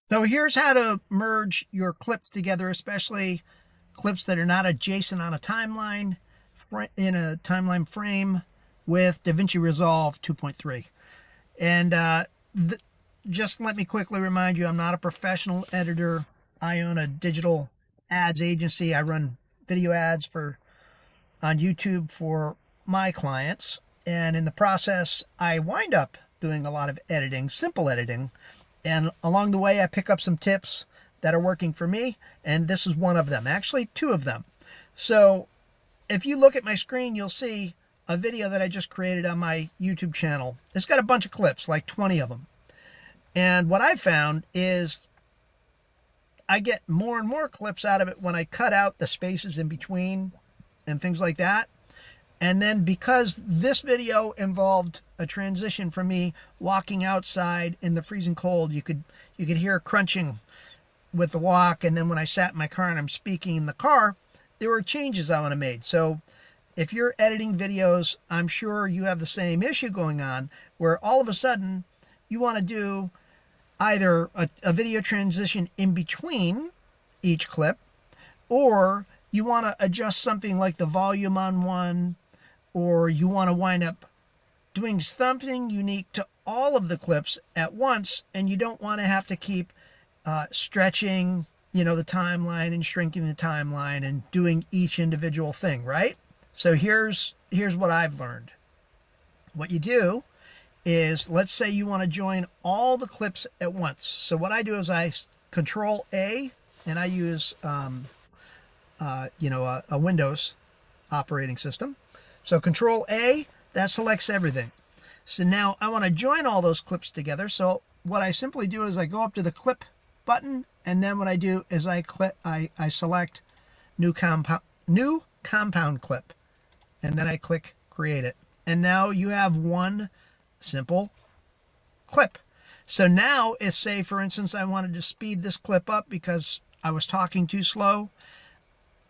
So here's how to merge your clips together, especially clips that are not adjacent on a timeline in a timeline frame with DaVinci Resolve 2.3. And just let me quickly remind you, I'm not a professional editor. I own a digital ads agency. I run video ads on YouTube for my clients. And in the process, I wind up doing a lot of editing, simple editing. And along the way, I pick up some tips that are working for me. And this is one of them, actually two of them. So if you look at my screen, you'll see a video that I just created on my YouTube channel. It's got a bunch of clips, like 20 of them. And what I found is I get more and more clips out of it when I cut out the spaces in between and things like that. And then because this video involved a transition from me walking outside in the freezing cold, you could hear crunching with the walk. And then when I sat in my car and I'm speaking in the car, there were changes I want to make. So if you're editing videos, I'm sure you have the same issue going on where all of a sudden you want to do either a video transition in between each clip, or you want to adjust something like the volume on one, or you want to wind up doing something unique to all of the clips at once, and you don't want to have to keep stretching, the timeline and shrinking the timeline and doing each individual thing, right? So here's what I've learned. What you do is, let's say you want to join all the clips at once. So what I do is I Control A, and I use a Windows operating system. So Control A, that selects everything. So now I want to join all those clips together. So what I simply do is I go up to the clip button, and then what I do is I select new compound clip, and then I click create it. And now you have one simple clip. So now if, say for instance, I wanted to speed this clip up because I was talking too slow,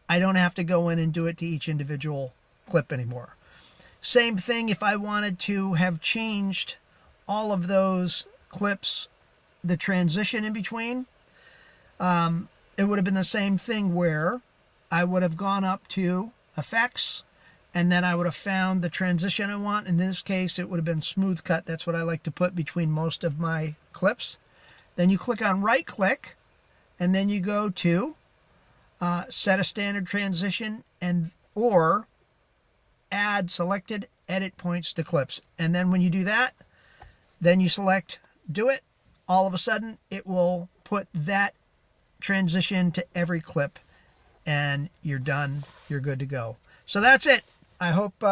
I don't have to go in and do it to each individual clip anymore. Same thing if I wanted to have changed all of those clips, the transition in between, it would have been the same thing where I would have gone up to effects, and then I would have found the transition I want. In this case, it would have been smooth cut. That's what I like to put between most of my clips. Then you click on right click, and then you go to set a standard transition or add selected edit points to clips. And then when you do that, then you select do it. All of a sudden, it will put that transition to every clip, and you're done. You're good to go. So that's it. I hope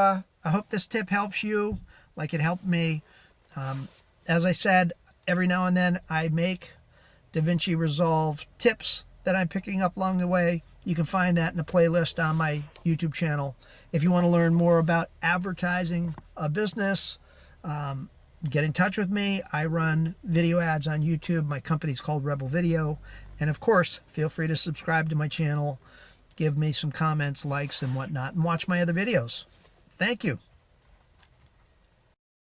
this tip helps you like it helped me. As I said, every now and then I make DaVinci Resolve tips that I'm picking up along the way. You can find that in a playlist on my YouTube channel. If you want to learn more about advertising a business, get in touch with me. I run video ads on YouTube. My company's called Rebel Video. And of course, feel free to subscribe to my channel, give me some comments, likes, and whatnot, and watch my other videos. Thank you.